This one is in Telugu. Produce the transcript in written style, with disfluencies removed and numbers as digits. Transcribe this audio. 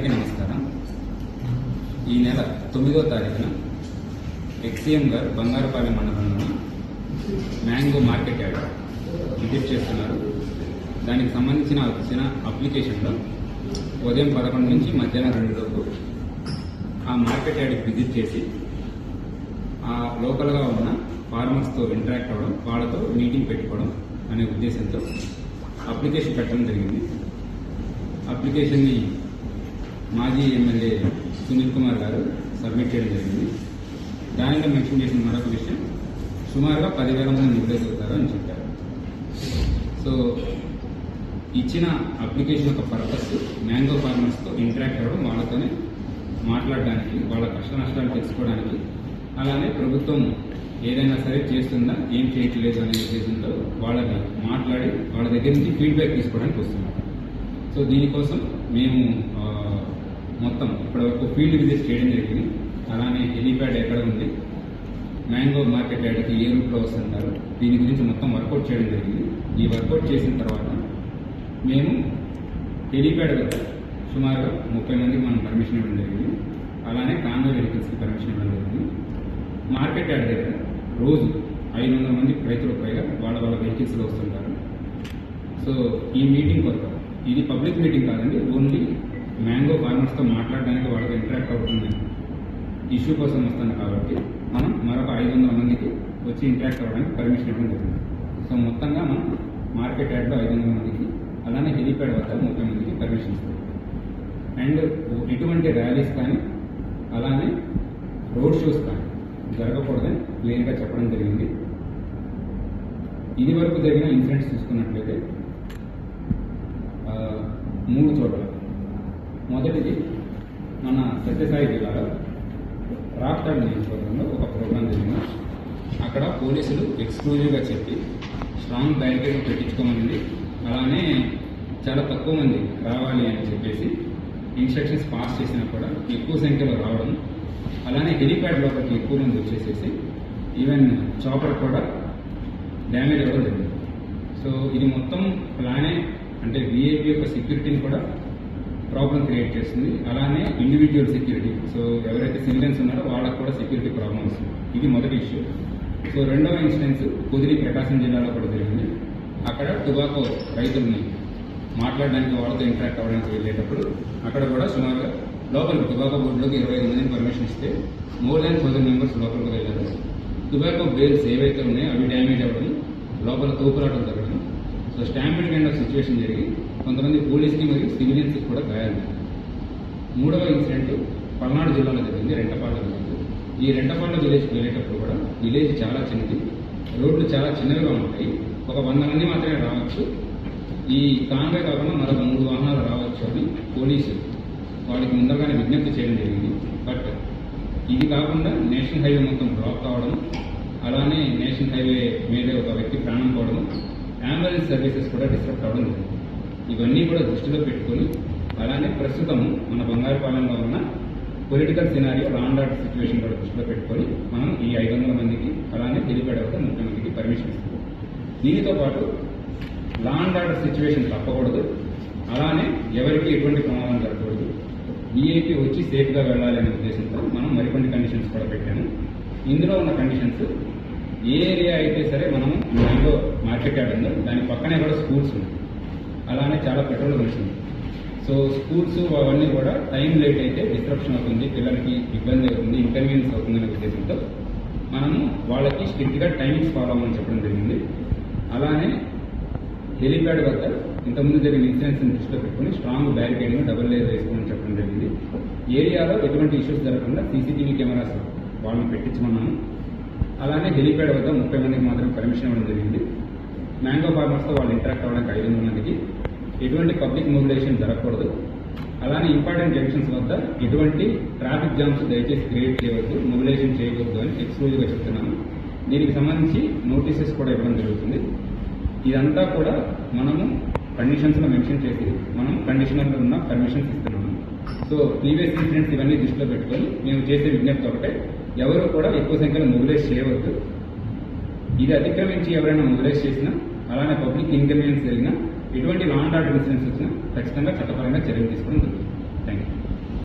నమస్కారం. ఈ నెల 9వ తారీఖున ఎక్సీఎం గారు బంగారుపాలెం మండలంలో మ్యాంగో మార్కెట్ యార్డ్ విజిట్ చేస్తున్నారు. దానికి సంబంధించిన వచ్చిన అప్లికేషన్లో ఉదయం 11 నుంచి మధ్యాహ్నం 2 లోపు ఆ మార్కెట్ యార్డ్కి విజిట్ చేసి ఆ లోకల్గా ఉన్న ఫార్మర్స్తో ఇంటరాక్ట్ అవ్వడం, వాళ్ళతో మీటింగ్ పెట్టుకోవడం అనే ఉద్దేశంతో అప్లికేషన్ పెట్టడం జరిగింది. అప్లికేషన్ని మాజీ ఎమ్మెల్యే సునీల్ కుమార్ గారు సబ్మిట్ చేయడం జరిగింది. దానిలో మెన్షన్ చేసిన మరొక విషయం, సుమారుగా 10,000 మంది నిరుద్యోగుతారు అని చెప్పారు. సో ఇచ్చిన అప్లికేషన్ యొక్క పర్పస్ మ్యాంగో ఫార్మర్స్తో ఇంటరాక్ట్ అవ్వడం, వాళ్ళతోనే మాట్లాడడానికి, వాళ్ళ కష్ట నష్టాలు తెలుసుకోవడానికి, అలానే ప్రభుత్వం ఏదైనా సరే చేస్తుందా, ఏం చేయట్లేదు అనే ఉద్దేశంతో వాళ్ళని మాట్లాడి వాళ్ళ దగ్గర నుంచి ఫీడ్బ్యాక్ తీసుకోవడానికి వస్తున్నారు. సో దీనికోసం మేము మొత్తం ఇప్పటివరకు ఫీల్డ్ విజిట్ చేయడం జరిగింది. అలానే హెలీప్యాడ్ ఎక్కడ ఉంది, మ్యాంగో మార్కెట్ యార్డ్కి ఏ రూట్లో వస్తుంటారు, దీని గురించి మొత్తం వర్కౌట్ చేయడం జరిగింది. ఈ వర్కౌట్ చేసిన తర్వాత మేము హెలీప్యాడ్ వద్ద సుమారుగా 30 మందికి మనం పర్మిషన్ ఇవ్వడం జరిగింది. అలానే కాన్వే వెహికల్స్కి పర్మిషన్ ఇవ్వడం జరిగింది. మార్కెట్ యార్డ్ దగ్గర రోజు 500 మంది రైతులకు పైగా వాళ్ళ వెహికల్స్లో వస్తుంటారు. సో ఈ మీటింగ్ కొరకు, ఇది పబ్లిక్ మీటింగ్ కాదండి, ఓన్లీ మ్యాంగో ఫార్మర్స్తో మాట్లాడడానికి, వాళ్ళతో ఇంటరాక్ట్ అవుతుంది ఇష్యూ కోసం వస్తాను కాబట్టి మనం మరొక 500 మందికి వచ్చి ఇంటరాక్ట్ అవ్వడానికి పర్మిషన్ ఇవ్వడం జరిగింది. సో మొత్తంగా మనం మార్కెట్ యార్డ్లో 500 మందికి, అలానే హెలీప్యాడ్ వద్ద 30 మందికి పర్మిషన్ ఇస్తాం. అండ్ ఎటువంటి ర్యాలీస్ కానీ అలానే రోడ్ షోస్ కానీ జరగకూడదని క్లియర్గా చెప్పడం జరిగింది. ఇది వరకు జరిగిన ఇన్సిడెంట్స్ చూసుకున్నట్లయితే 3 చోట్ల. మొదటిది మన సత్యసాయి జిల్లాలో రాప్తాడ్ నియోజకవర్గంలో ఒక ప్రోగ్రాం జరిగింది. అక్కడ పోలీసులు ఎక్స్క్లూజివ్గా చెప్పి స్ట్రాంగ్ బ్యారికేడ్ పెట్టించుకోమని, అలానే చాలా తక్కువ మంది రావాలి అని చెప్పేసి ఇన్స్ట్రక్షన్స్ పాస్ చేసినా కూడా ఎక్కువ సంఖ్యలో రావడం, అలానే హెలీప్యాడ్ లోపలికి ఎక్కువ మంది వచ్చేసేసి ఈవెన్ చాపర్ కూడా డ్యామేజ్ అవ్వడం జరిగింది. సో ఇది మొత్తం ప్లానే, అంటే వీఐపీ యొక్క సెక్యూరిటీని కూడా ప్రాబ్లం క్రియేట్ చేస్తుంది. అలానే ఇండివిజువల్ సెక్యూరిటీ, సో ఎవరైతే సిటిజన్స్ ఉన్నారో వాళ్ళకు కూడా సెక్యూరిటీ ప్రాబ్లం వస్తుంది. ఇది మొదటి ఇష్యూ. సో రెండవ ఇన్సిడెన్స్ కుదిరి ప్రకాశం జిల్లాలో కూడా జరిగింది. అక్కడ టొబాకో రైతుల్ని మాట్లాడడానికి, వాళ్ళతో ఇంటరాక్ట్ అవ్వడానికి వెళ్ళేటప్పుడు అక్కడ కూడా సుమారుగా లోపలికి టొబాకో బోర్డులోకి 25 మందిని పర్మిషన్ ఇస్తే మోర్ దాన్ 1000 మెంబర్స్ లోపలికి వెళ్ళారు. టొబాకో బేల్స్ ఏవైతే ఉన్నాయో అవి డ్యామేజ్ అవ్వడం, లోపల తోపులాటం జరగడం, so stampede kind of situation జరిగి కొంతమంది పోలీస్కి మరియు సివిలియన్స్కి కూడా గాయాలు. మూడవ ఇన్సిడెంట్ పల్నాడు జిల్లాలో జరిగింది, రెంటపాళ్ళ విలేజ్. ఈ రెంటపాళ్ళ విలేజ్కి వెళ్ళేటప్పుడు కూడా విలేజ్ చాలా చిన్నది, రోడ్లు చాలా చిన్నవిగా ఉంటాయి, ఒక 100 మంది మాత్రమే రావచ్చు. ఈ కాన్వే కాకుండా మరొక 3 వాహనాలు రావచ్చు అని పోలీసు వాళ్ళకి ముందరగానే విజ్ఞప్తి చేయడం జరిగింది. బట్ ఇది కాకుండా నేషనల్ హైవే మొత్తం బ్లాక్ కావడం, అలానే నేషనల్ హైవే మీద ఒక వ్యక్తి ప్రాణం పోవడం, అంబులెన్స్ సర్వీసెస్ కూడా డిస్టర్బ్ అవ్వడం జరిగింది. ఇవన్నీ కూడా దృష్టిలో పెట్టుకొని, అలానే ప్రస్తుతం మన బంగారుపాలెంలో ఉన్న political scenario, law and order situation కూడా దృష్టిలో పెట్టుకొని మనం ఈ 500 మందికి, అలానే హెలీప్యాడ్ వద్ద 30 మందికి పర్మిషన్ ఇస్తాం. దీనితో పాటు లా అండ్ ఆర్డర్ సిచ్యువేషన్ తప్పకూడదు, అలానే ఎవరికి ఎటువంటి ప్రమాదం జరగకూడదు, వీఐపీ వచ్చి సేఫ్గా వెళ్ళాలి అనే ఉద్దేశంతో మనం మరికొన్ని కండిషన్స్ కూడా పెట్టాము. ఇందులో ఉన్న కండిషన్స్, ఏ ఏరియా అయితే సరే మనము మ్యాంగో మార్కెట్ యార్డ్ ఉందో దాని పక్కనే కూడా స్కూల్స్ ఉన్నాయి, అలానే చాలా పెట్రోల్ బంక్స్ ఉంది. సో స్కూల్స్ అవన్నీ కూడా టైం లేట్ అయితే డిస్ట్రప్షన్ అవుతుంది, పిల్లలకి ఇబ్బంది అవుతుంది, ఇన్కన్వీనియన్స్ అవుతుందనే ఉద్దేశంతో మనము వాళ్ళకి స్ట్రిక్ట్గా టైమింగ్స్ ఫాలో అవ్వమని చెప్పడం జరిగింది. అలానే హెలీప్యాడ్ వద్ద ఇంతకుముందు జరిగిన ఇన్సిడెంట్స్ని దృష్టిలో పెట్టుకుని స్ట్రాంగ్ బ్యారికేడింగ్, డబుల్ లేయర్ వేసుకోమని చెప్పడం జరిగింది. ఏరియాలో ఎటువంటి ఇష్యూస్ జరగకుండా సీసీటీవీ కెమెరాస్ వాళ్ళని పెట్టించమన్నాము. అలానే హెలీప్యాడ్ వద్ద 30 మందికి మాత్రం పర్మిషన్ ఇవ్వడం జరిగింది. మ్యాంగో ఫార్మర్స్తో వాళ్ళు ఇంటరాక్ట్ అవ్వడానికి 500 మందికి, ఎటువంటి పబ్లిక్ మొబిలైజేషన్ జరగకూడదు. అలానే ఇంపార్టెంట్ జంక్షన్స్ వద్ద ఎటువంటి ట్రాఫిక్ జామ్స్ దయచేసి క్రియేట్ చేయవద్దు, మొబిలైజేషన్ చేయవద్దు అని ఎక్స్క్లూజివ్గా చెప్తున్నాము. దీనికి సంబంధించి నోటీసెస్ కూడా ఇవ్వడం జరుగుతుంది. ఇదంతా కూడా మనము కండిషన్స్లో మెన్షన్ చేసి మనం కండిషనర్లో ఉన్న పర్మిషన్స్ ఇస్తున్నాము. సో ప్రీవియస్ ఇన్సిడెంట్స్ ఇవన్నీ దృష్టిలో పెట్టుకొని మేము చేసే విజ్ఞప్తి ఒకటే, ఎవరు కూడా ఎక్కువ సంఖ్యలో మొబిలైజ్ చేయవద్దు. ఇది అతిక్రమించి ఎవరైనా మొబిలైజ్ చేసినా, అలానే పబ్లిక్ ఇన్కన్వీనియన్స్ జరిగినా, ఎటువంటి లా అండ్ ఆర్డర్ ఇన్సిడెంట్స్ వచ్చినా ఖచ్చితంగా చట్టపరంగా చర్యలు తీసుకోవడం జరుగుతుంది.